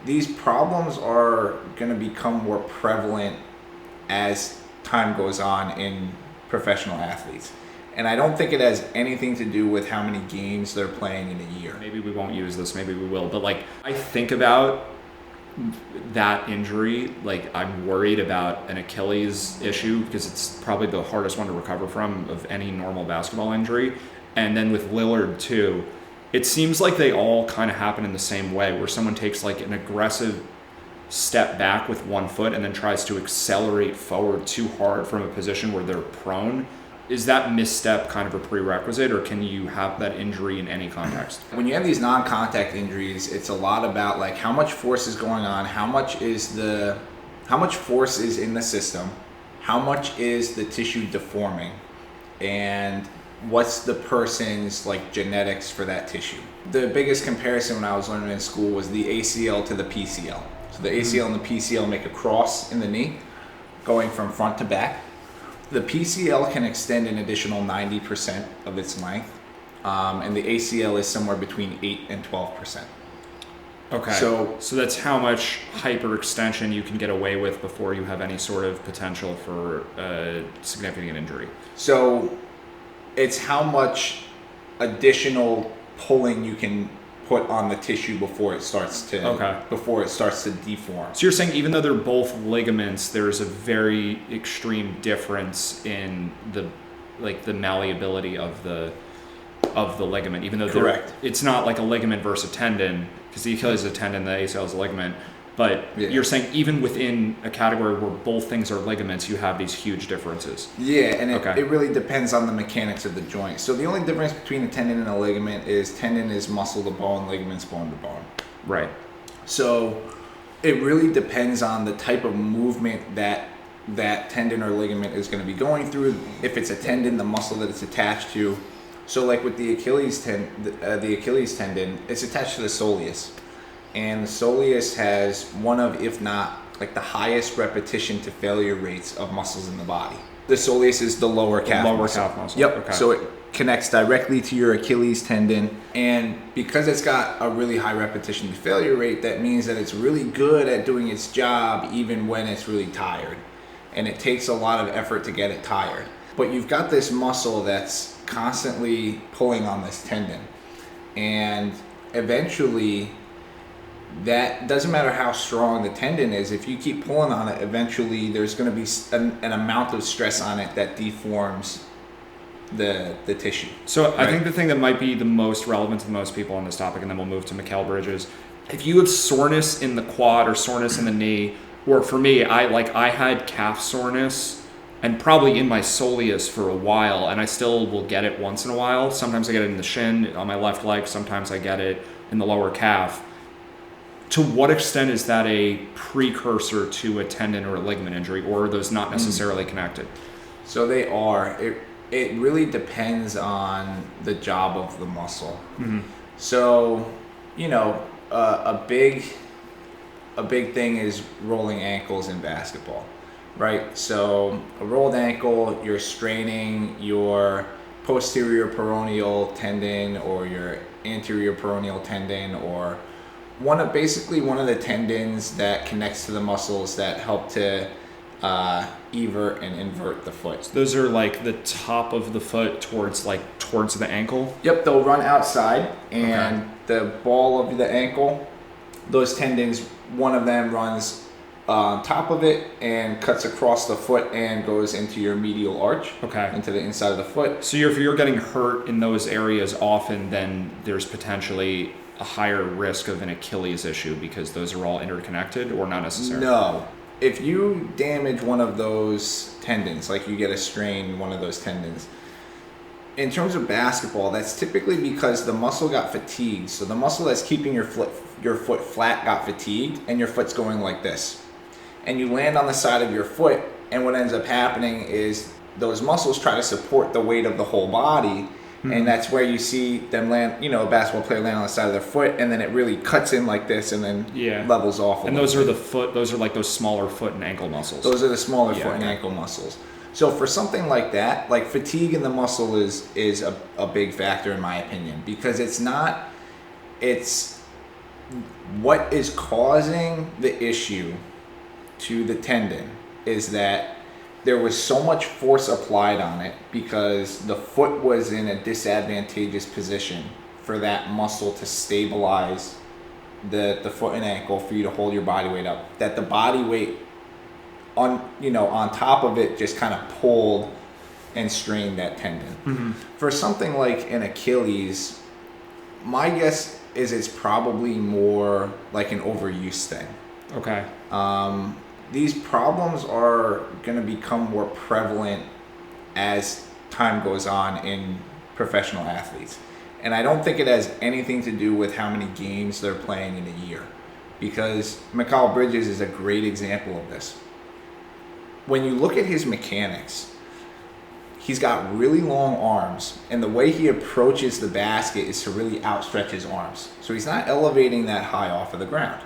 these problems are going to become more prevalent as time goes on in professional athletes. And I don't think it has anything to do with how many games they're playing in a year. Maybe we won't use this, maybe we will. But like, I think about that injury, like I'm worried about an Achilles issue because it's probably the hardest one to recover from of any normal basketball injury. And then with Lillard too, it seems like they all kind of happen in the same way, where someone takes like an aggressive step back with one foot and then tries to accelerate forward too hard from a position where they're prone. Is that misstep kind of a prerequisite, or can you have that injury in any context? When you have these non-contact injuries, it's a lot about like how much force is going on, how much force is in the system, how much is the tissue deforming, and what's the person's like genetics for that tissue. The biggest comparison when I was learning in school was the ACL to the PCL. So the ACL and the PCL make a cross in the knee going from front to back. The PCL can extend an additional 90% of its length, and the ACL is somewhere between 8 and 12%. Okay, so that's how much hyperextension you can get away with before you have any sort of potential for a significant injury. So it's how much additional pulling you can put on the tissue before it starts to deform. So you're saying even though they're both ligaments, there's a very extreme difference in the malleability of the ligament, even though correct. It's not like a ligament versus a tendon, because the Achilles is a tendon, the ACL is a ligament. But you're saying even within a category where both things are ligaments, you have these huge differences. Yeah, and it really depends on the mechanics of the joint. So the only difference between a tendon and a ligament is tendon is muscle to bone, ligament's bone to bone. Right. So it really depends on the type of movement that tendon or ligament is going to be going through. If it's a tendon, the muscle that it's attached to. So like with the Achilles tendon, it's attached to the soleus. And the soleus has one of, if not, like the highest repetition to failure rates of muscles in the body. The soleus is the lower calf muscle. Yep. Okay. So it connects directly to your Achilles tendon. And because it's got a really high repetition to failure rate, that means that it's really good at doing its job even when it's really tired. And it takes a lot of effort to get it tired. But you've got this muscle that's constantly pulling on this tendon. And eventually, that doesn't matter how strong the tendon is, if you keep pulling on it, eventually there's going to be an amount of stress on it that deforms the tissue. So right? I think the thing that might be the most relevant to most people on this topic, and then we'll move to Mikal Bridges, if you have soreness in the quad or soreness in the knee, or for me, I had calf soreness and probably in my soleus for a while, and I still will get it once in a while. Sometimes I get it in the shin on my left leg, sometimes I get it in the lower calf. To what extent is that a precursor to a tendon or a ligament injury, or are those not necessarily connected? So they are. It really depends on the job of the muscle. Mm-hmm. So, a big thing is rolling ankles in basketball, right? So a rolled ankle, you're straining your posterior peroneal tendon or your anterior peroneal tendon, or one of the tendons that connects to the muscles that help to evert and invert the foot. So those are like the top of the foot towards the ankle? Yep, they'll run outside, and the ball of the ankle, those tendons, one of them runs on top of it and cuts across the foot and goes into your medial arch, into the inside of the foot. So if you're getting hurt in those areas often, then there's potentially a higher risk of an Achilles issue because those are all interconnected, or not necessarily? No. If you damage one of those tendons, like you get a strain in one of those tendons, in terms of basketball, that's typically because the muscle got fatigued. So the muscle that's keeping your foot flat got fatigued, and your foot's going like this. And you land on the side of your foot, and what ends up happening is those muscles try to support the weight of the whole body. And that's where you see them land, a basketball player land on the side of their foot, and then it really cuts in like this and then levels off. And those are those are like those smaller foot and ankle muscles. Those are the smaller foot and ankle muscles. So for something like that, like fatigue in the muscle is a big factor in my opinion, because What is causing the issue to the tendon is that there was so much force applied on it because the foot was in a disadvantageous position for that muscle to stabilize the foot and ankle for you to hold your body weight up, that the body weight on top of it just kind of pulled and strained that tendon. Mm-hmm. For something like an Achilles, my guess is it's probably more like an overuse thing. Okay. These problems are going to become more prevalent as time goes on in professional athletes. And I don't think it has anything to do with how many games they're playing in a year, because Mikal Bridges is a great example of this. When you look at his mechanics, he's got really long arms, and the way he approaches the basket is to really outstretch his arms. So he's not elevating that high off of the ground.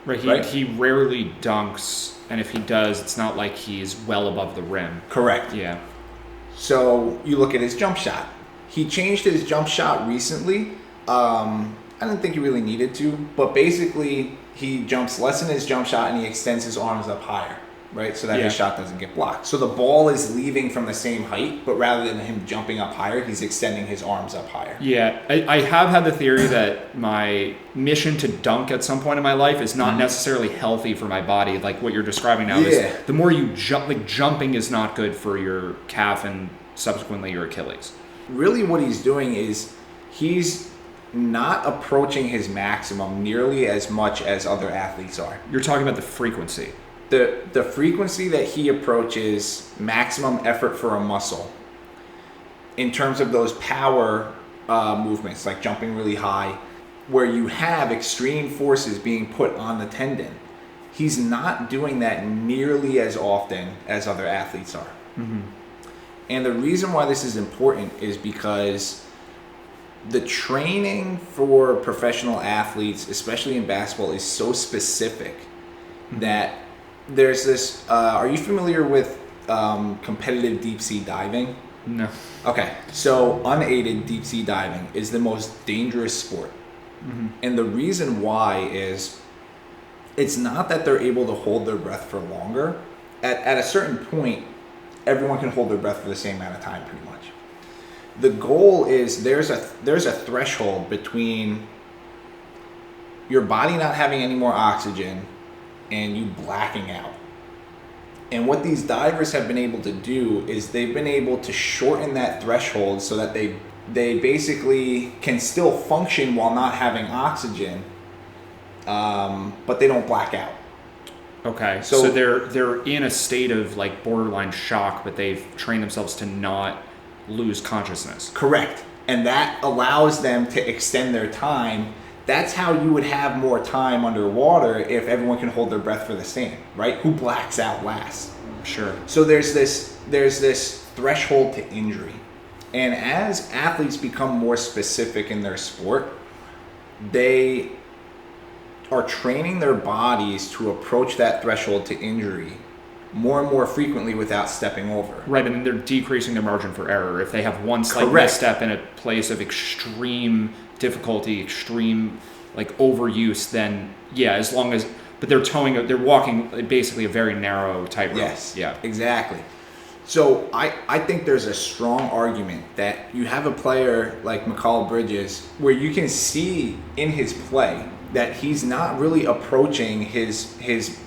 Right. He rarely dunks, and if he does, it's not like he's well above the rim. Correct. Yeah. So you look at his jump shot. He changed his jump shot recently. I didn't think he really needed to, but basically he jumps less in his jump shot and he extends his arms up higher, right? So that his shot doesn't get blocked. So the ball is leaving from the same height, but rather than him jumping up higher, he's extending his arms up higher. Yeah, I have had the theory that my mission to dunk at some point in my life is not necessarily healthy for my body, like what you're describing now. Is the more you jump, like jumping is not good for your calf and subsequently your Achilles. Really what he's doing is he's not approaching his maximum nearly as much as other athletes are. You're talking about the frequency. The frequency that he approaches maximum effort for a muscle in terms of those power movements, like jumping really high, where you have extreme forces being put on the tendon. He's not doing that nearly as often as other athletes are. Mm-hmm. And the reason why this is important is because the training for professional athletes, especially in basketball, is so specific that there's this. Are you familiar with competitive deep sea diving? No. Okay, so unaided deep sea diving is the most dangerous sport. Mm-hmm. And the reason why is it's not that they're able to hold their breath for longer. At a certain point, everyone can hold their breath for the same amount of time pretty much. The goal is there's a threshold between your body not having any more oxygen and you blacking out. And what these divers have been able to do is they've been able to shorten that threshold so that they basically can still function while not having oxygen, but they don't black out. Okay, so they're in a state of like borderline shock, but they've trained themselves to not lose consciousness. Correct. And that allows them to extend their time. That's how you would have more time underwater if everyone can hold their breath for the same, right? Who blacks out last? Sure. So there's this threshold to injury. And as athletes become more specific in their sport, they are training their bodies to approach that threshold to injury more and more frequently without stepping over. Right, and then they're decreasing their margin for error. If they have one slight Correct. misstep in a place of extreme difficulty, extreme like overuse, then as long as, but they're walking basically a very narrow tightrope. Yes, yeah, exactly. So I think there's a strong argument that you have a player like Mikal Bridges where you can see in his play that he's not really approaching his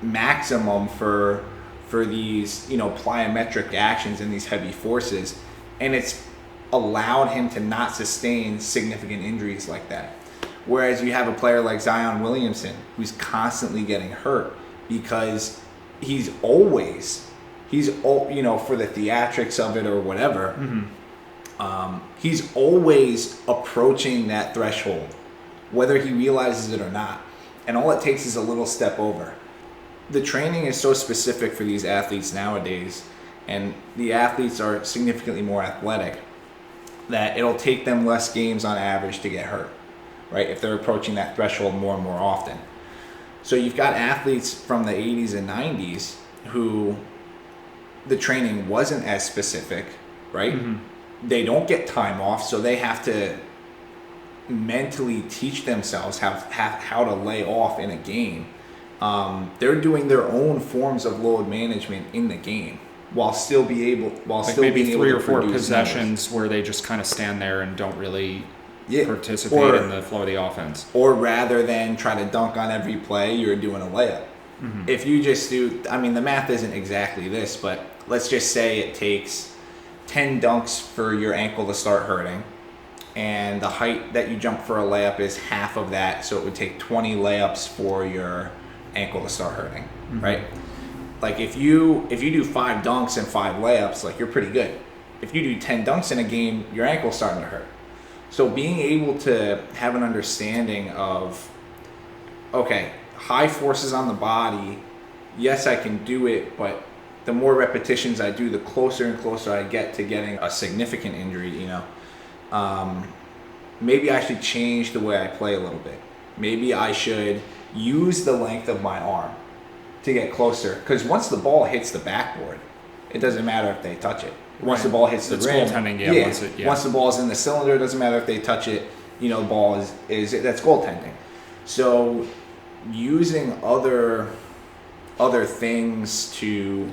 maximum for these plyometric actions and these heavy forces, and it's allowed him to not sustain significant injuries like that. Whereas you have a player like Zion Williamson who's constantly getting hurt because he's always for the theatrics of it or whatever, he's always approaching that threshold, whether he realizes it or not. And all it takes is a little step over. The training is so specific for these athletes nowadays, and the athletes are significantly more athletic, that it'll take them less games on average to get hurt, right? If they're approaching that threshold more and more often. So you've got athletes from the 80s and 90s who the training wasn't as specific, right? Mm-hmm. They don't get time off, so they have to mentally teach themselves how to lay off in a game. They're doing their own forms of load management in the game while still being able maybe three to or four produce possessions numbers. where they just kind of stand there and don't really Yeah. participate in the flow of the offense. Or rather than try to dunk on every play, you're doing a layup. Mm-hmm. If you just do, I mean, the math isn't exactly this, but let's just say it takes 10 dunks for your ankle to start hurting, and the height that you jump for a layup is half of that, so it would take 20 layups for your ankle to start hurting, mm-hmm. right? Like if you do 5 dunks and 5 layups, like you're pretty good. If you do 10 dunks in a game, your ankle's starting to hurt. So being able to have an understanding of, okay, high forces on the body, yes, I can do it, but the more repetitions I do, the closer and closer I get to getting a significant injury, you know. Maybe I should change the way I play a little bit. Maybe I should use the length of my arm to get closer. Because once the ball hits the backboard, it doesn't matter if they touch it. Once the ball hits the rim, once the ball is in the cylinder, it doesn't matter if they touch it. You know, the ball is that's goaltending. So using other things to,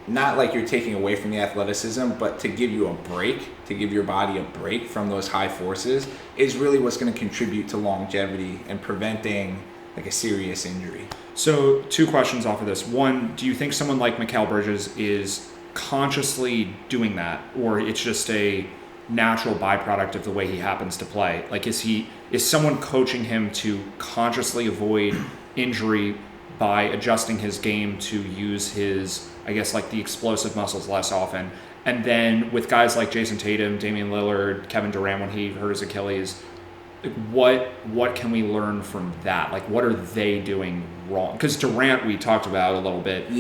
not like you're taking away from the athleticism, but to give you a break, to give your body a break from those high forces, is really what's going to contribute to longevity and preventing like a serious injury. So 2 questions off of this. One, do you think someone like Mikal Bridges is consciously doing that, or it's just a natural byproduct of the way he happens to play? Like, is someone coaching him to consciously avoid injury by adjusting his game to use his, I guess, like the explosive muscles less often? And then with guys like Jason Tatum, Damian Lillard, Kevin Durant when he hurt his Achilles, what can we learn from that? Like, what are they doing wrong? Because Durant, we talked about a little bit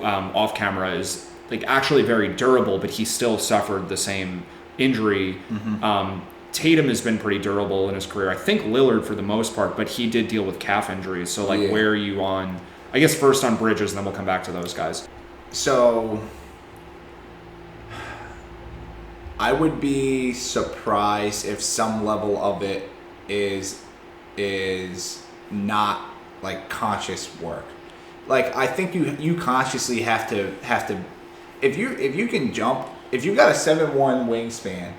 off camera, is like actually very durable, but he still suffered the same injury. Mm-hmm. Tatum has been pretty durable in his career. I think Lillard for the most part, but he did deal with calf injuries. So like, where are you on, I guess first on Bridges, and then we'll come back to those guys. So I would be surprised if some level of it is not like conscious work. Like, I think you consciously have to if you can jump, if you've got a 7'1" wingspan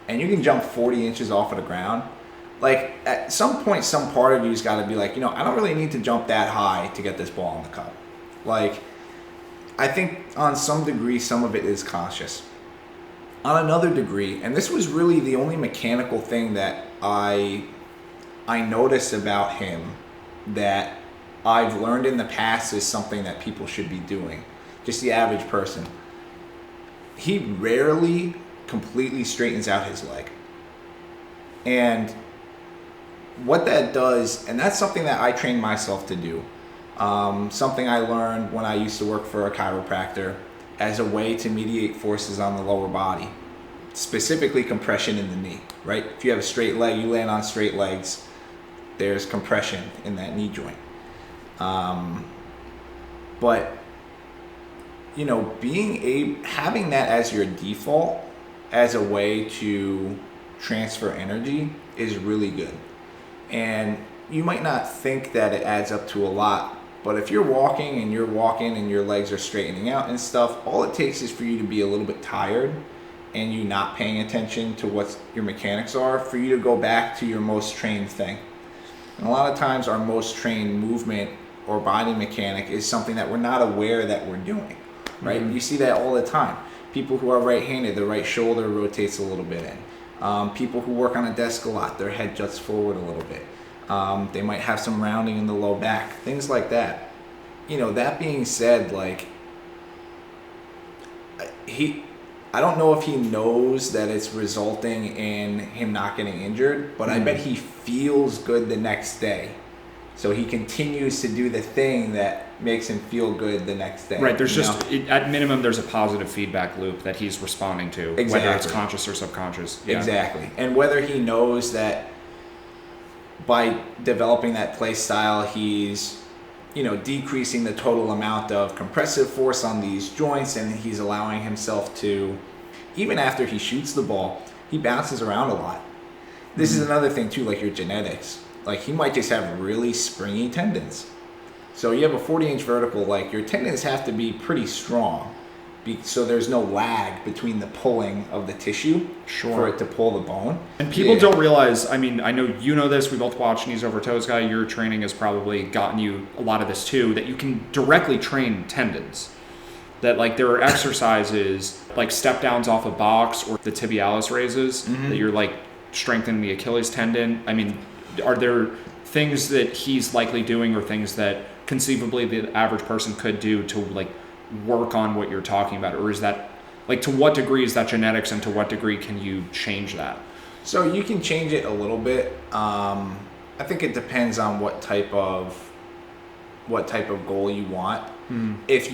and you can jump 40 inches off of the ground, like at some point some part of you's got to be like, you know, I don't really need to jump that high to get this ball in the cup. Like, I think on some degree some of it is conscious. On another degree, and this was really the only mechanical thing that I noticed about him that I've learned in the past is something that people should be doing, just the average person. He rarely completely straightens out his leg. And what that does, and that's something that I trained myself to do, something I learned when I used to work for a chiropractor as a way to mediate forces on the lower body, specifically compression in the knee, right? If you have a straight leg, you land on straight legs, there's compression in that knee joint. But you know, having that as your default as a way to transfer energy is really good. And you might not think that it adds up to a lot, but if you're walking and your legs are straightening out and stuff, all it takes is for you to be a little bit tired and you not paying attention to what your mechanics are for you to go back to your most trained thing. And a lot of times our most trained movement or body mechanic is something that we're not aware that we're doing, right? Mm-hmm. You see that all the time. People who are right-handed, the right shoulder rotates a little bit in. People who work on a desk a lot, their head juts forward a little bit. They might have some rounding in the low back, things like that. You know, that being said, like, I don't know if he knows that it's resulting in him not getting injured, but I bet he feels good the next day. So he continues to do the thing that makes him feel good the next day. Right, there's at minimum, there's a positive feedback loop that he's responding to, exactly. Whether it's conscious or subconscious. Yeah. Exactly. And whether he knows that by developing that play style, he's, you know, decreasing the total amount of compressive force on these joints, and he's allowing himself to, even after he shoots the ball, he bounces around a lot. This is another thing too, like your genetics. Like he might just have really springy tendons. So you have a 40-inch vertical, like your tendons have to be pretty strong, so there's no lag between the pulling of the tissue for it to pull the bone. And people don't realize, I mean, I know you know this, we both watch Knees Over Toes Guy, your training has probably gotten you a lot of this too, that you can directly train tendons. That like there are exercises like step downs off a box or the tibialis raises that you're like strengthening the Achilles tendon. I mean, are there things that he's likely doing or things that conceivably the average person could do to like work on what you're talking about? Or is that like, to what degree is that genetics and to what degree can you change that? So you can change it a little bit. I think it depends on what type of goal you want. If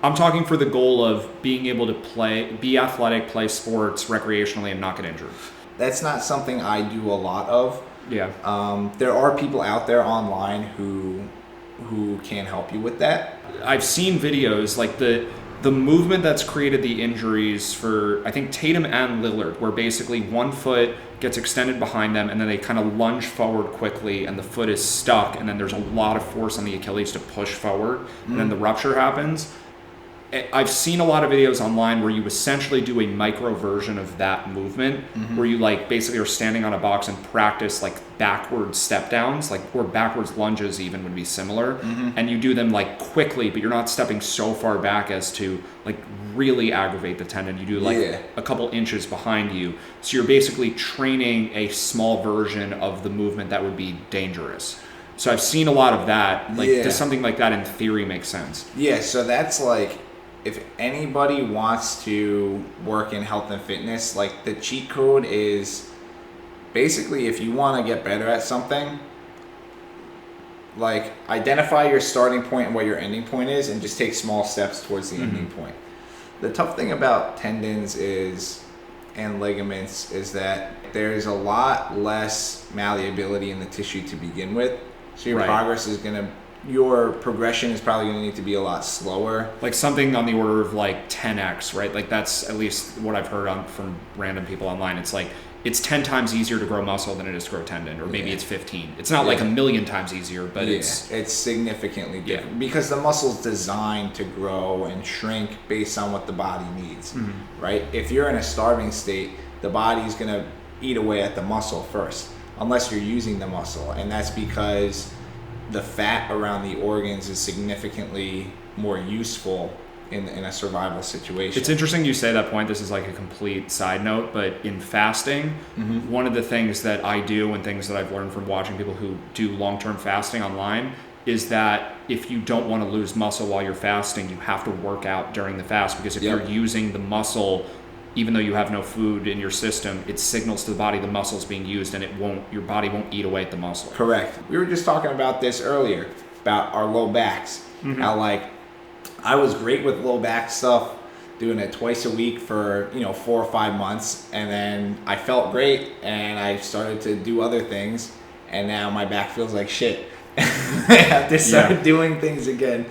I'm talking for the goal of being able to be athletic, play sports recreationally and not get injured. That's not something I do a lot of. Yeah. There are people out there online who can help you with that. I've seen videos like the movement that's created the injuries for, I think, Tatum and Lillard, where basically one foot gets extended behind them and then they kind of lunge forward quickly and the foot is stuck and then there's a lot of force on the Achilles to push forward and then the rupture happens. I've seen a lot of videos online where you essentially do a micro version of that movement where you like basically are standing on a box and practice like backwards step downs, like, or backwards lunges even would be similar. And you do them like quickly, but you're not stepping so far back as to like really aggravate the tendon. You do like a couple inches behind you. So you're basically training a small version of the movement that would be dangerous. So I've seen a lot of that. Like, does something like that in theory make sense? Yeah, so that's like, if anybody wants to work in health and fitness, like the cheat code is basically if you want to get better at something, like identify your starting point and what your ending point is and just take small steps towards the ending point. The tough thing about tendons and ligaments is that there's a lot less malleability in the tissue to begin with. So your progression is probably going to need to be a lot slower. Like something on the order of like 10x, right? Like that's at least what I've heard from random people online. It's like, it's 10 times easier to grow muscle than it is to grow tendon, or maybe it's 15. It's not like a million times easier, but it's significantly different because the muscle's designed to grow and shrink based on what the body needs, right? If you're in a starving state, the body's going to eat away at the muscle first, unless you're using the muscle. And that's because the fat around the organs is significantly more useful in a survival situation. It's interesting you say that point. This is like a complete side note, but in fasting, one of the things that I do and things that I've learned from watching people who do long-term fasting online is that if you don't want to lose muscle while you're fasting, you have to work out during the fast, because if you're using the muscle, even though you have no food in your system, it signals to the body the muscle's being used and your body won't eat away at the muscle. Correct. We were just talking about this earlier, about our low backs. How like, I was great with low back stuff, doing it twice a week for 4 or 5 months, and then I felt great and I started to do other things, and now my back feels like shit. I have to start doing things again.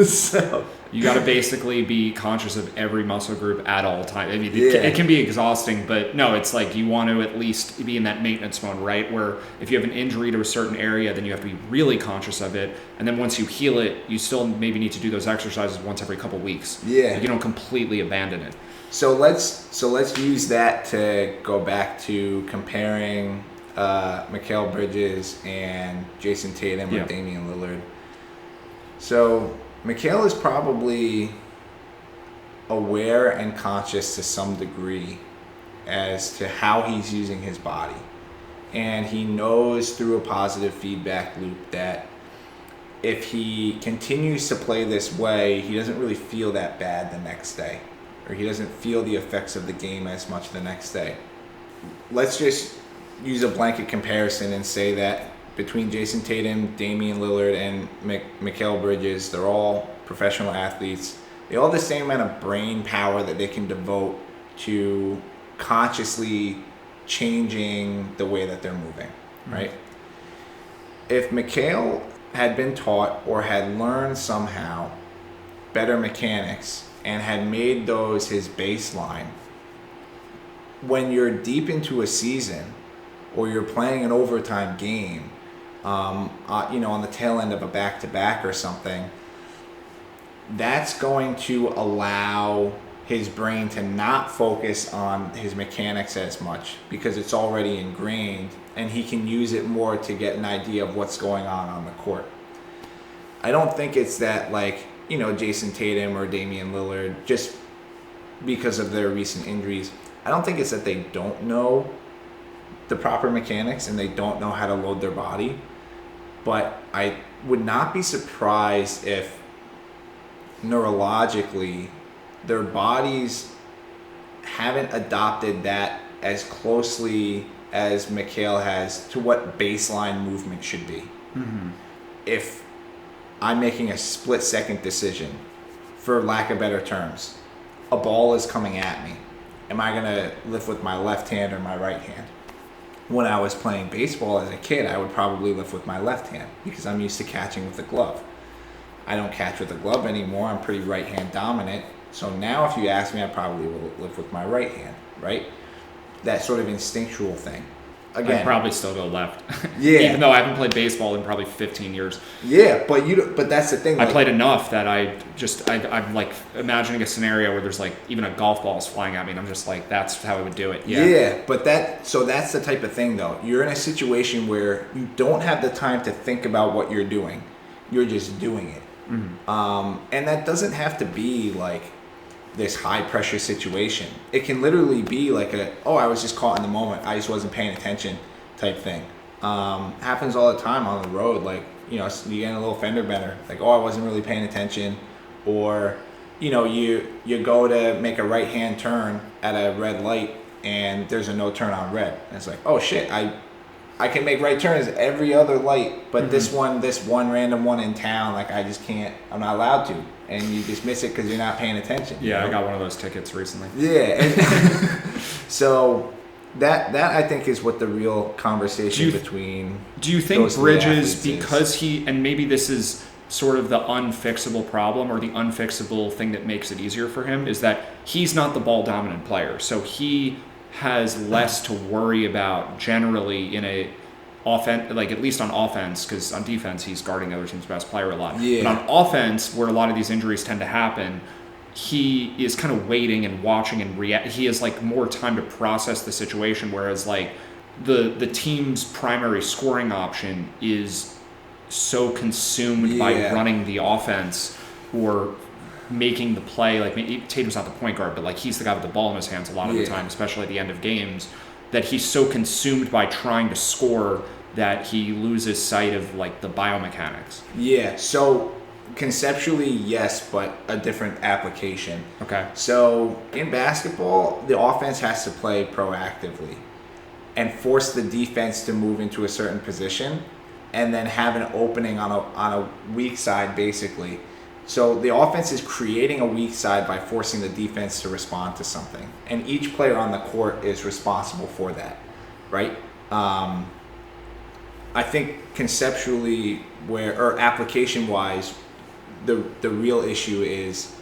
So you got to basically be conscious of every muscle group at all times. I mean, it can be exhausting, but no, it's like you want to at least be in that maintenance mode, right? Where if you have an injury to a certain area, then you have to be really conscious of it. And then once you heal it, you still maybe need to do those exercises once every couple weeks. Yeah. Like you don't completely abandon it. So let's use that to go back to comparing Mikal Bridges and Jason Tatum with Damian Lillard. So Mikal is probably aware and conscious to some degree as to how he's using his body. And he knows through a positive feedback loop that if he continues to play this way, he doesn't really feel that bad the next day, or he doesn't feel the effects of the game as much the next day. Let's just use a blanket comparison and say that between Jason Tatum, Damian Lillard, and Mikal Bridges, they're all professional athletes. They all have the same amount of brain power that they can devote to consciously changing the way that they're moving, right? If Mikal had been taught or had learned somehow better mechanics and had made those his baseline, when you're deep into a season, or you're playing an overtime game, on the tail end of a back-to-back or something, that's going to allow his brain to not focus on his mechanics as much because it's already ingrained, and he can use it more to get an idea of what's going on the court. I don't think it's that, Jason Tatum or Damian Lillard, just because of their recent injuries, I don't think it's that they don't know the proper mechanics and they don't know how to load their body. But I would not be surprised if neurologically their bodies haven't adopted that as closely as Mikhail has to what baseline movement should be. Mm-hmm. If I'm making a split-second decision, for lack of better terms, a ball is coming at me, am I going to lift with my left hand or my right hand? When I was playing baseball as a kid, I would probably lift with my left hand because I'm used to catching with a glove. I don't catch with a glove anymore. I'm pretty right hand dominant. So now if you ask me, I probably will lift with my right hand, right? That sort of instinctual thing. Again, I'd probably still go left. Yeah. Even though I haven't played baseball in probably 15 years. Yeah, but that's the thing. I played enough that I'm like imagining a scenario where there's like even a golf ball is flying at me and I'm just like, that's how I would do it. Yeah, but that's the type of thing though. You're in a situation where you don't have the time to think about what you're doing. You're just doing it. Mm-hmm. And that doesn't have to be like this high pressure situation. It can literally be like I was just caught in the moment, I just wasn't paying attention type thing. Happens all the time on the road. Like, you get in a little fender bender, like, I wasn't really paying attention. Or, you go to make a right hand turn at a red light and there's a no turn on red. And it's like, oh shit, I can make right turns every other light, but mm-hmm. this one random one in town, like I just can't, I'm not allowed to. And you just miss it because you're not paying attention. Yeah, I got one of those tickets recently. Yeah. And so that I think is what the real conversation between. Do you think Bridges, because and maybe this is sort of the unfixable problem or the unfixable thing that makes it easier for him, is that he's not the ball dominant player. So he has less to worry about generally in a offense, like at least on offense, because on defense he's guarding the other team's best player a lot. Yeah. But on offense, where a lot of these injuries tend to happen, he is kind of waiting and watching and react. He has like more time to process the situation, whereas like the team's primary scoring option is so consumed by running the offense or making the play. Like Tatum's not the point guard, but like he's the guy with the ball in his hands a lot of the time, especially at the end of games, that he's so consumed by trying to score that he loses sight of like the biomechanics. Yeah, so conceptually, yes, but a different application. Okay. So in basketball, the offense has to play proactively and force the defense to move into a certain position and then have an opening on a weak side, basically. So the offense is creating a weak side by forcing the defense to respond to something. And each player on the court is responsible for that, right? I think conceptually, or application-wise, the real issue is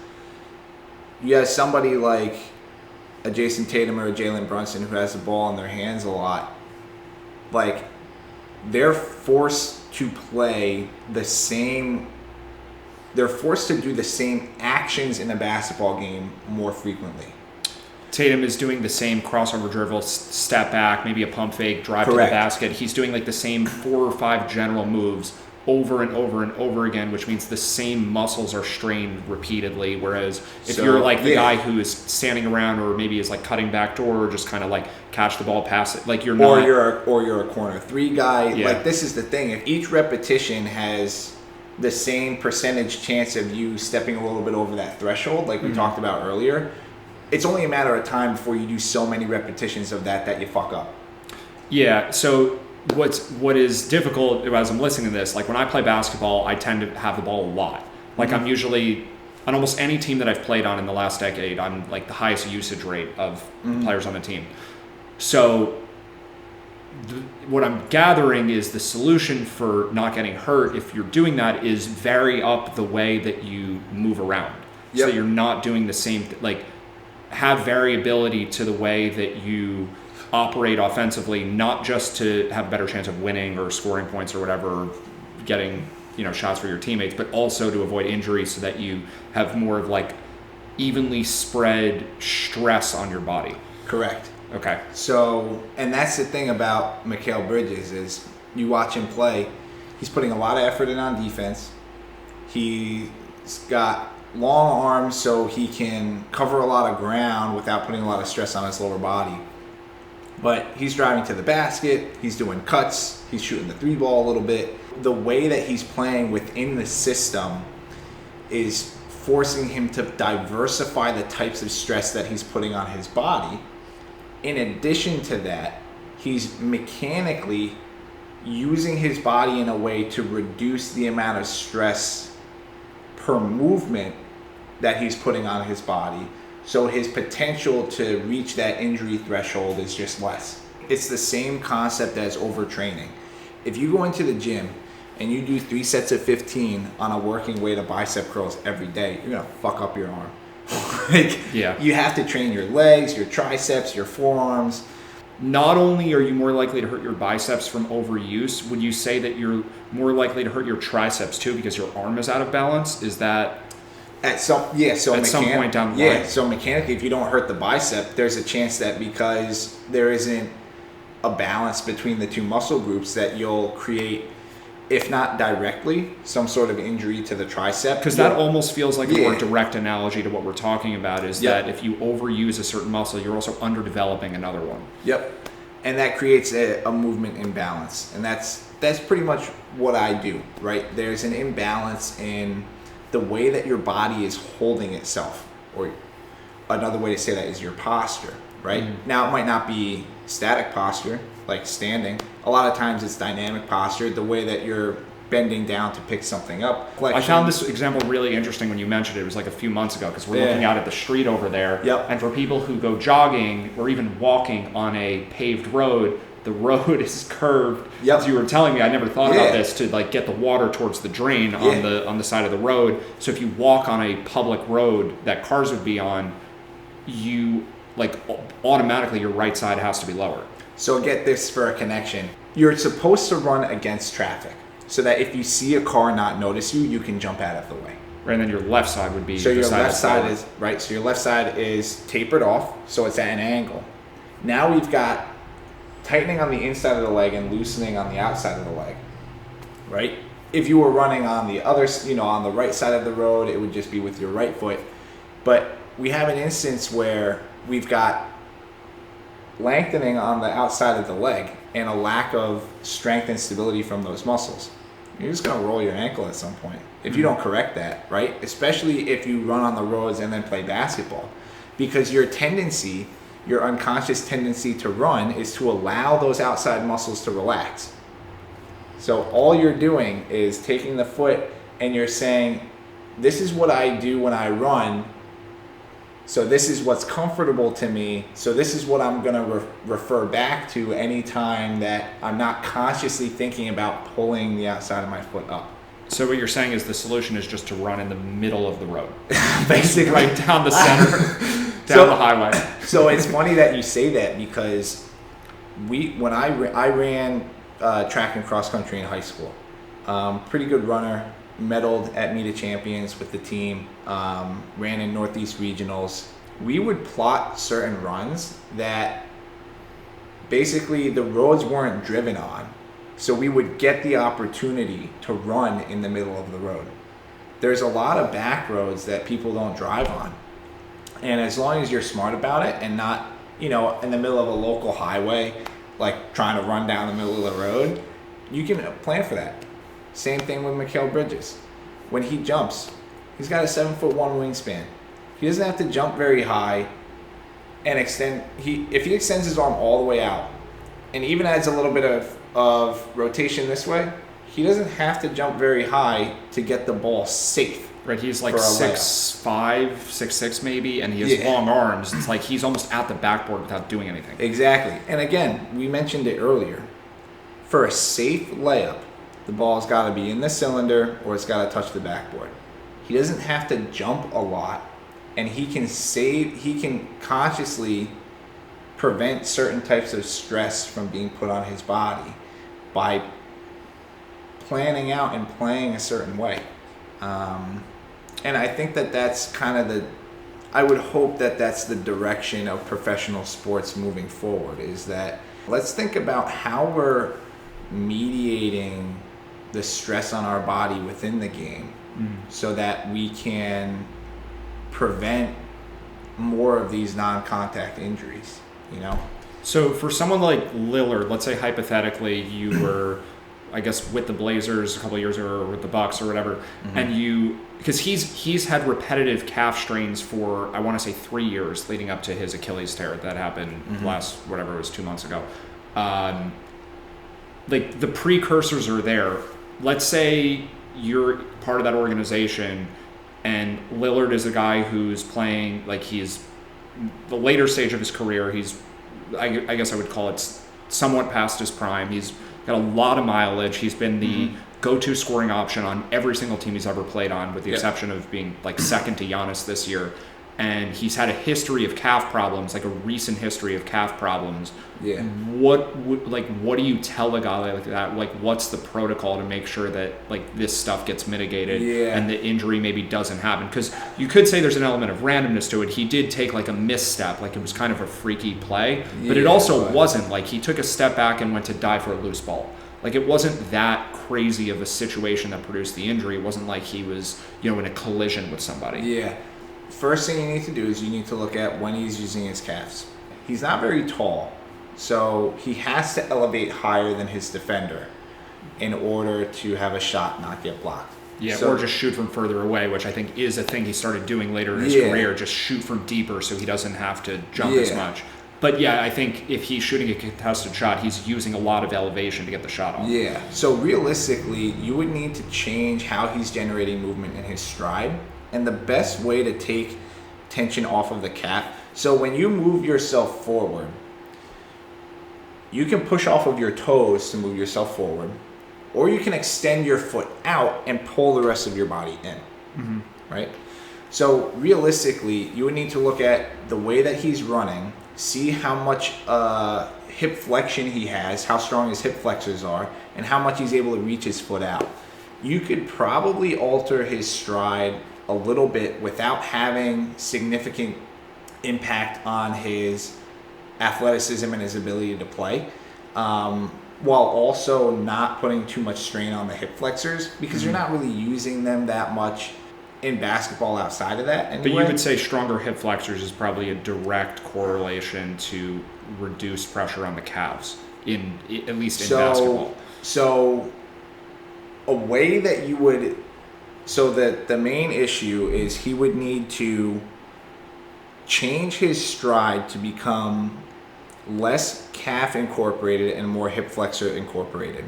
you have somebody like a Jason Tatum or a Jalen Brunson who has the ball in their hands a lot. Like, they're forced to play the same... They're forced to do the same actions in a basketball game more frequently. Tatum is doing the same crossover dribble, step back, maybe a pump fake, drive Correct. to the basket. He's doing like the same 4 or 5 general moves over and over and over again, which means the same muscles are strained repeatedly. Whereas if you're like the guy who is standing around or maybe is like cutting back door or just kind of like catch the ball, pass it, like you're not. Or you're a corner 3 guy. Yeah. Like, this is the thing. If each repetition has the same percentage chance of you stepping a little bit over that threshold, like we talked about earlier, it's only a matter of time before you do so many repetitions of that you fuck up. Yeah, so what is difficult as I'm listening to this, like when I play basketball, I tend to have the ball a lot. Like I'm usually, on almost any team that I've played on in the last decade, I'm like the highest usage rate of players on the team. So what I'm gathering is the solution for not getting hurt, if you're doing that, is vary up the way that you move around. So that you're not doing the same, like have variability to the way that you operate offensively, not just to have a better chance of winning or scoring points or whatever, or getting shots for your teammates, but also to avoid injury so that you have more of like evenly spread stress on your body. Correct. Okay. So, and that's the thing about Mikal Bridges is you watch him play, he's putting a lot of effort in on defense. He's got long arms so he can cover a lot of ground without putting a lot of stress on his lower body. But he's driving to the basket, he's doing cuts, he's shooting the 3-ball a little bit. The way that he's playing within the system is forcing him to diversify the types of stress that he's putting on his body. In addition to that, he's mechanically using his body in a way to reduce the amount of stress per movement that he's putting on his body. So his potential to reach that injury threshold is just less. It's the same concept as overtraining. If you go into the gym and you do 3 sets of 15 on a working weight of bicep curls every day, you're gonna fuck up your arm. You have to train your legs, your triceps, your forearms. Not only are you more likely to hurt your biceps from overuse, would you say that you're more likely to hurt your triceps too because your arm is out of balance? Is that at some point down the line? Yeah, so mechanically, if you don't hurt the bicep, there's a chance that because there isn't a balance between the two muscle groups that you'll create, if not directly, some sort of injury to the tricep. Because that almost feels like a more direct analogy to what we're talking about is that if you overuse a certain muscle, you're also underdeveloping another one. Yep. And that creates a movement imbalance. And that's pretty much what I do, right? There's an imbalance in the way that your body is holding itself. Or another way to say that is your posture, right? Mm-hmm. Now, it might not be static posture, like standing. A lot of times it's dynamic posture, the way that you're bending down to pick something up. I found this example really interesting when you mentioned it. It was like a few months ago because we're looking out at the street over there. Yep. And for people who go jogging or even walking on a paved road, the road is curved. Yep. As you were telling me, I never thought about this, to like get the water towards the drain on the side of the road. So if you walk on a public road that cars would be on, you like automatically your right side has to be lower. So get this for a connection. You're supposed to run against traffic so that if you see a car not notice you, you can jump out of the way. Right, and then your left side would be so your left side is right. So your left side is tapered off, so it's at an angle. Now we've got tightening on the inside of the leg and loosening on the outside of the leg. Right? If you were running on the other, on the right side of the road, it would just be with your right foot. But we have an instance where we've got lengthening on the outside of the leg and a lack of strength and stability from those muscles. You're just going to roll your ankle at some point if you don't correct that, right? Especially if you run on the roads and then play basketball. Because your unconscious tendency to run is to allow those outside muscles to relax. So all you're doing is taking the foot and you're saying, this is what I do when I run. So this is what's comfortable to me. So this is what I'm going to refer back to anytime that I'm not consciously thinking about pulling the outside of my foot up. So what you're saying is the solution is just to run in the middle of the road. Basically. Right down the center, down the highway. So it's funny that you say that because when I ran track and cross country in high school, pretty good runner. Medaled at Meet of Champions with the team, ran in Northeast Regionals. We would plot certain runs that basically the roads weren't driven on. So we would get the opportunity to run in the middle of the road. There's a lot of back roads that people don't drive on. And as long as you're smart about it and not, in the middle of a local highway, like trying to run down the middle of the road, you can plan for that. Same thing with Mikal Bridges. When he jumps, he's got a 7'1" wingspan. He doesn't have to jump very high and extend. If he extends his arm all the way out and even adds a little bit of rotation this way, he doesn't have to jump very high to get the ball safe. Right, he's like 6'5", 6'6" maybe, and he has long arms. It's like he's almost at the backboard without doing anything. Exactly. And again, we mentioned it earlier. For a safe layup, the ball's got to be in the cylinder or it's got to touch the backboard. He doesn't have to jump a lot, and he can consciously prevent certain types of stress from being put on his body by planning out and playing a certain way. And I think that that's kind of I would hope that that's the direction of professional sports moving forward, is that let's think about how we're mediating the stress on our body within the game so that we can prevent more of these non-contact injuries, you know? So for someone like Lillard, let's say hypothetically you were, I guess, with the Blazers a couple of years ago, or with the Bucks or whatever, and because he's had repetitive calf strains for, I want to say 3 years leading up to his Achilles tear that happened last, whatever it was, 2 months ago. Like the precursors are there. Let's say you're part of that organization and Lillard is a guy who's playing, like he's the later stage of his career. He's, I guess I would call it somewhat past his prime. He's got a lot of mileage. He's been the go-to scoring option on every single team he's ever played on, with the exception of being like second to Giannis this year. And he's had a history of calf problems, like a recent history of calf problems. Yeah. What do you tell a guy like that? Like, what's the protocol to make sure that like this stuff gets mitigated and the injury maybe doesn't happen? Because you could say there's an element of randomness to it. He did take like a misstep, like it was kind of a freaky play, but it also wasn't. Like he took a step back and went to dive for a loose ball. Like it wasn't that crazy of a situation that produced the injury. It wasn't like he was, in a collision with somebody. Yeah. First thing you need to do is you need to look at when he's using his calves. He's not very tall, so he has to elevate higher than his defender in order to have a shot not get blocked. Yeah, so, or just shoot from further away, which I think is a thing he started doing later in his career. Just shoot from deeper so he doesn't have to jump as much. But yeah, I think if he's shooting a contested shot, he's using a lot of elevation to get the shot off. Yeah, so realistically, you would need to change how he's generating movement in his stride. And the best way to take tension off of the calf, so when you move yourself forward, you can push off of your toes to move yourself forward, or you can extend your foot out and pull the rest of your body in, right? So realistically, you would need to look at the way that he's running, see how much hip flexion he has, how strong his hip flexors are, and how much he's able to reach his foot out. You could probably alter his stride a little bit without having significant impact on his athleticism and his ability to play, while also not putting too much strain on the hip flexors, because you're not really using them that much in basketball outside of that anyway. But you would say stronger hip flexors is probably a direct correlation to reduced pressure on the calves, at least in basketball. So a way that you would... So the main issue is he would need to change his stride to become less calf incorporated and more hip flexor incorporated.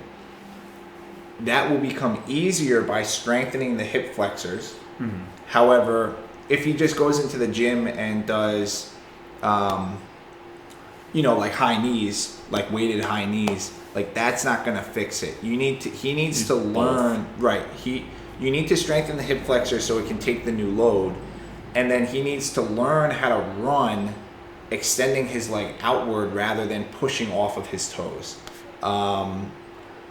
That will become easier by strengthening the hip flexors. However, if he just goes into the gym and does, like high knees, like weighted high knees, like that's not going to fix it. He needs to learn, right? You need to strengthen the hip flexor so it can take the new load. And then he needs to learn how to run, extending his leg outward rather than pushing off of his toes. I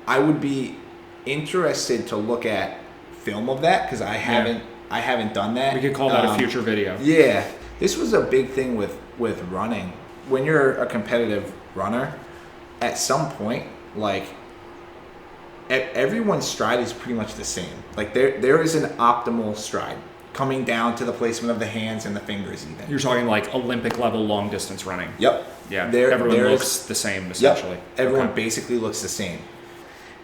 would be interested to look at film of that because I haven't done that. We could call that a future video. Yeah. This was a big thing with running. When you're a competitive runner, at some point, like, everyone's stride is pretty much the same. Like there is an optimal stride coming down to the placement of the hands and the fingers even. You're talking like Olympic level long distance running. Yep. Yeah. Everyone looks the same essentially. Yep. Everyone basically looks the same.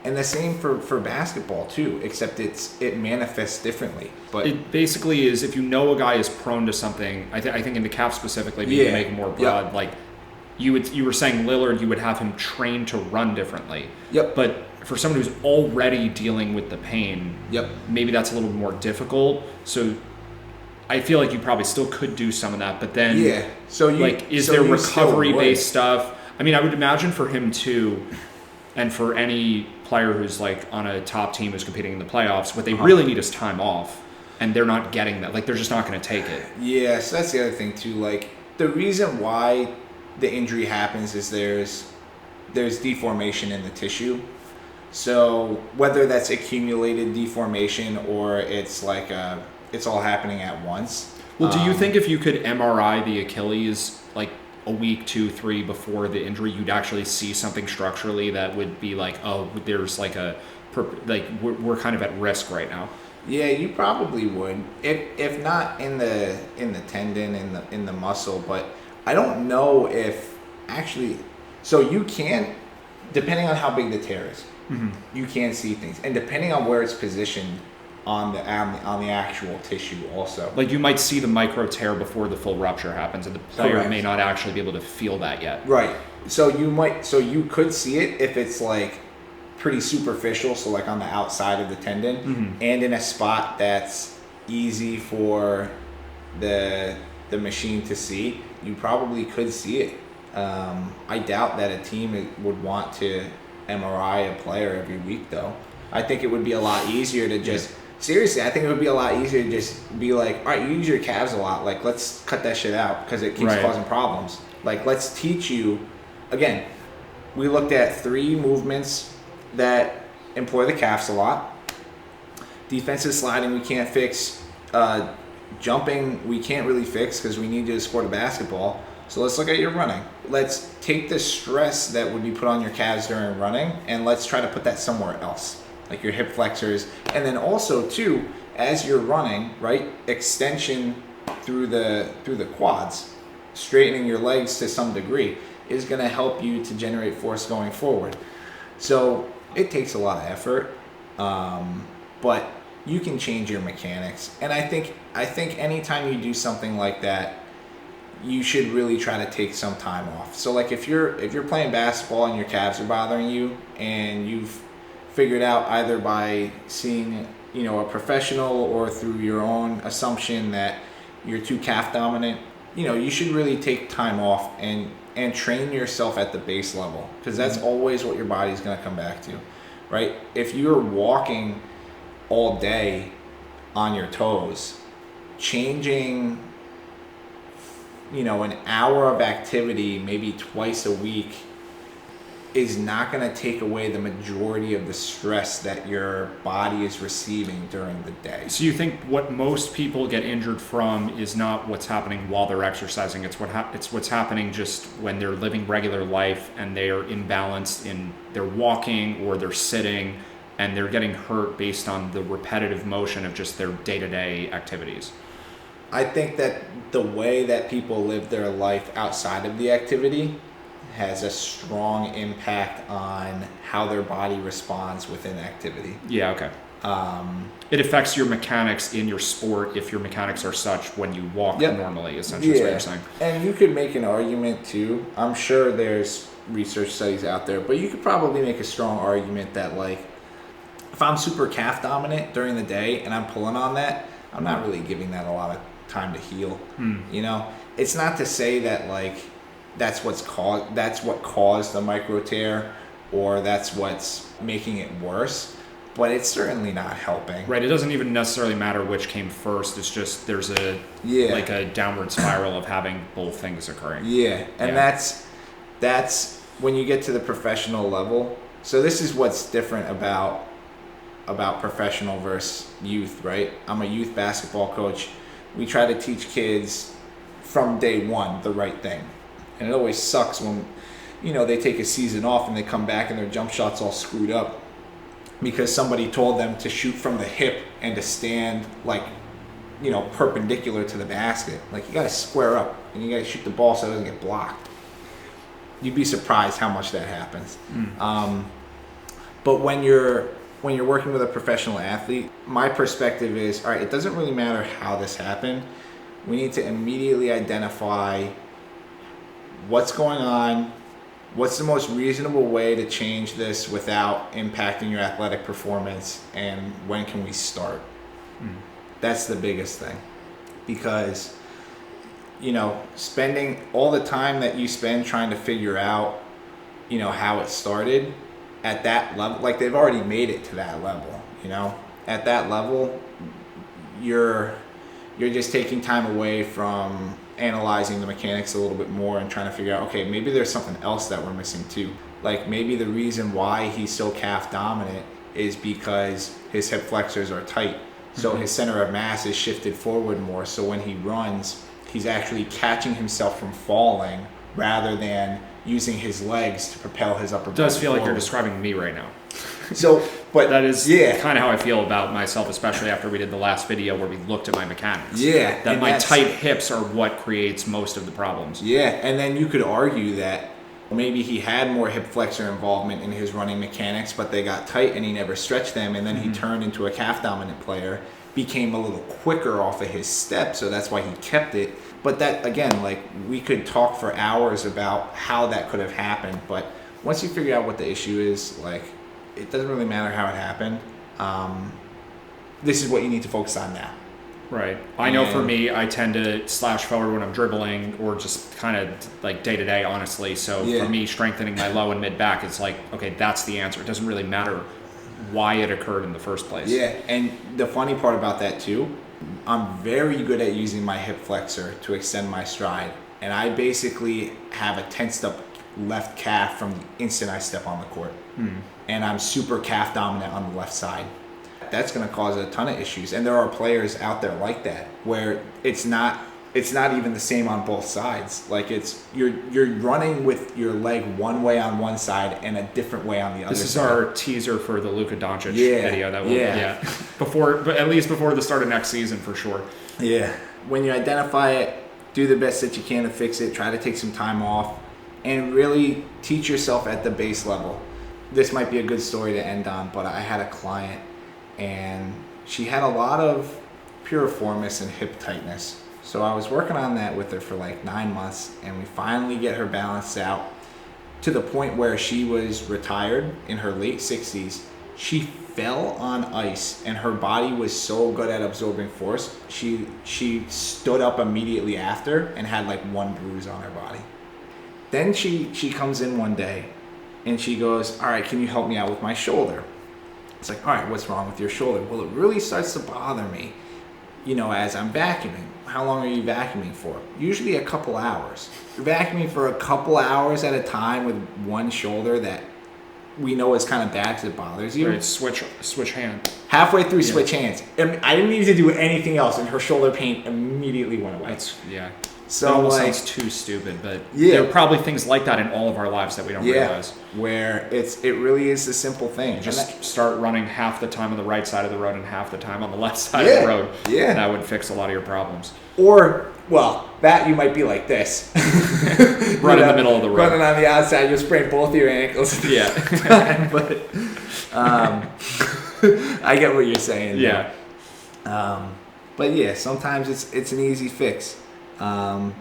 And the same for basketball too, except it manifests differently. But it basically is, if you know a guy is prone to something, I think in the calf specifically, but you can make it more broad, like you were saying Lillard, you would have him trained to run differently. Yep. But for someone who's already dealing with the pain, maybe that's a little more difficult. So I feel like you probably still could do some of that, but then is there recovery-based stuff? I mean, I would imagine for him too, and for any player who's like on a top team who's competing in the playoffs, what they really need is time off, and they're not getting that. Like they're just not going to take it. Yeah, so that's the other thing too. Like the reason why the injury happens is there's deformation in the tissue. So whether that's accumulated deformation or it's like it's all happening at once. Well, do you think if you could MRI the Achilles like a week, 2, 3 before the injury, you'd actually see something structurally that would be like, oh, there's like we're kind of at risk right now? Yeah, you probably would. If not in the tendon, in the muscle, but I don't know if actually. So you can, depending on how big the tear is, you can see things, and depending on where it's positioned on the actual tissue also. Like you might see the micro tear before the full rupture happens, and the player Correct. may not actually be able to feel that yet. Right. So you could see it if it's like pretty superficial, so like on the outside of the tendon, and in a spot that's easy for the machine to see. You probably could see it. I doubt that a team would want to MRI a player every week, though. I think it would be a lot easier to just seriously. I think it would be a lot easier to just be like, all right, you use your calves a lot. Like, let's cut that shit out because it keeps causing problems. Like, let's teach you. Again, we looked at 3 movements that employ the calves a lot. Defensive sliding we can't fix. Jumping we can't really fix because we need you to score the basketball. So let's look at your running. Let's take the stress that would be put on your calves during running and let's try to put that somewhere else, like your hip flexors. And then also too, as you're running, right, extension through the quads, straightening your legs to some degree is going to help you to generate force going forward. So it takes a lot of effort, but you can change your mechanics. And I think anytime you do something like that, you should really try to take some time off. So like if you're playing basketball and your calves are bothering you and you've figured out either by seeing, a professional or through your own assumption that you're too calf dominant, you should really take time off and train yourself at the base level, because that's always what your body's going to come back to, right? If you're walking all day on your toes, changing an hour of activity maybe twice a week is not going to take away the majority of the stress that your body is receiving during the day. So you think what most people get injured from is not what's happening while they're exercising, it's what's happening just when they're living regular life and they're imbalanced in their walking or they're sitting and they're getting hurt based on the repetitive motion of just their day-to-day activities? I think that the way that people live their life outside of the activity has a strong impact on how their body responds within activity. Yeah, okay. It affects your mechanics in your sport if your mechanics are such when you walk normally, essentially, is what you're saying. And you could make an argument too. I'm sure there's research studies out there, but you could probably make a strong argument that like if I'm super calf dominant during the day and I'm pulling on that, I'm not really giving that a lot of time to heal. It's not to say that like that's what caused the micro tear or that's what's making it worse, but it's certainly not helping. Right. It doesn't even necessarily matter which came first. It's just there's like a downward spiral of having both things occurring. Yeah. And that's when you get to the professional level. So this is what's different about professional versus youth, right? I'm a youth basketball coach. We try to teach kids from day one the right thing. And it always sucks when, they take a season off and they come back and their jump shot's all screwed up because somebody told them to shoot from the hip and to stand like, perpendicular to the basket. Like you got to square up and you got to shoot the ball so it doesn't get blocked. You'd be surprised how much that happens. But when you're working with a professional athlete, my perspective is, all right, it doesn't really matter how this happened. We need to immediately identify what's going on, what's the most reasonable way to change this without impacting your athletic performance, and when can we start? That's the biggest thing. Because, spending all the time that you spend trying to figure out, how it started, at that level, like they've already made it to that level, at that level, you're just taking time away from analyzing the mechanics a little bit more and trying to figure out, okay, maybe there's something else that we're missing too. Like maybe the reason why he's so calf dominant is because his hip flexors are tight. So his center of mass is shifted forward more. So when he runs, he's actually catching himself from falling rather than using his legs to propel his upper body. It does feel forward. like you're describing me right now. So, but that is yeah, kind of how I feel about myself, especially after we did the last video where we looked at my mechanics. Yeah. That my tight hips are what creates most of the problems. Yeah, and then you could argue that maybe he had more hip flexor involvement in his running mechanics, but they got tight and he never stretched them, and then he turned into a calf dominant player, became a little quicker off of his step, so that's why he kept it. But that, again, like, we could talk for hours about how that could have happened, but once you figure out what the issue is, like, it doesn't really matter how it happened. This is what you need to focus on now. Right. I know for me, I tend to slash forward when I'm dribbling or just kind of like day to day, honestly. So for me, strengthening my low and mid back, it's like, okay, that's the answer. It doesn't really matter why it occurred in the first place. Yeah. And the funny part about that too, I'm very good at using my hip flexor to extend my stride. And I basically have a tensed up left calf from the instant I step on the court. And I'm super calf dominant on the left side. That's going to cause a ton of issues, and there are players out there like that where it's not even the same on both sides. Like you're running with your leg one way on one side and a different way on the other. This is side. our teaser for the Luka Doncic video that we'll but at least before the start of next season for sure. Yeah. When you identify it, do the best that you can to fix it. Try to take some time off and really teach yourself at the base level. This might be a good story to end on, but I had a client and she had a lot of piriformis and hip tightness. So I was working on that with her for like 9 months, and we finally get her balanced out to the point where she was retired in her late 60s. She fell on ice and her body was so good at absorbing force, she stood up immediately after and had like one bruise on her body. Then she comes in one day and she goes, all right, can you help me out with my shoulder? It's like, all right, what's wrong with your shoulder? Well, it really starts to bother me, as I'm vacuuming. How long are you vacuuming for? Usually a couple hours. You're vacuuming for a couple hours at a time with one shoulder that we know is kind of bad because it bothers you. Right, switch hand. Halfway through, switch hands. I didn't need to do anything else, and her shoulder pain immediately went away. So it almost sounds too stupid, but there are probably things like that in all of our lives that we don't realize. Where it really is a simple thing. Just start running half the time on the right side of the road and half the time on the left side of the road. Yeah. That would fix a lot of your problems. Or, that you might be like this. Run in the middle of the road. Running on the outside, you'll sprain both of your ankles. But I get what you're saying. Yeah. But yeah, sometimes it's an easy fix. You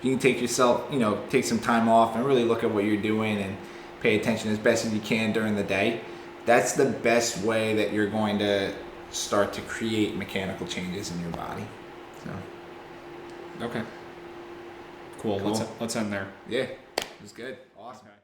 can take some time off and really look at what you're doing and pay attention as best as you can during the day. That's the best way that you're going to start to create mechanical changes in your body. So. Okay. Cool. Let's end there. Yeah, it was good. Awesome. Okay.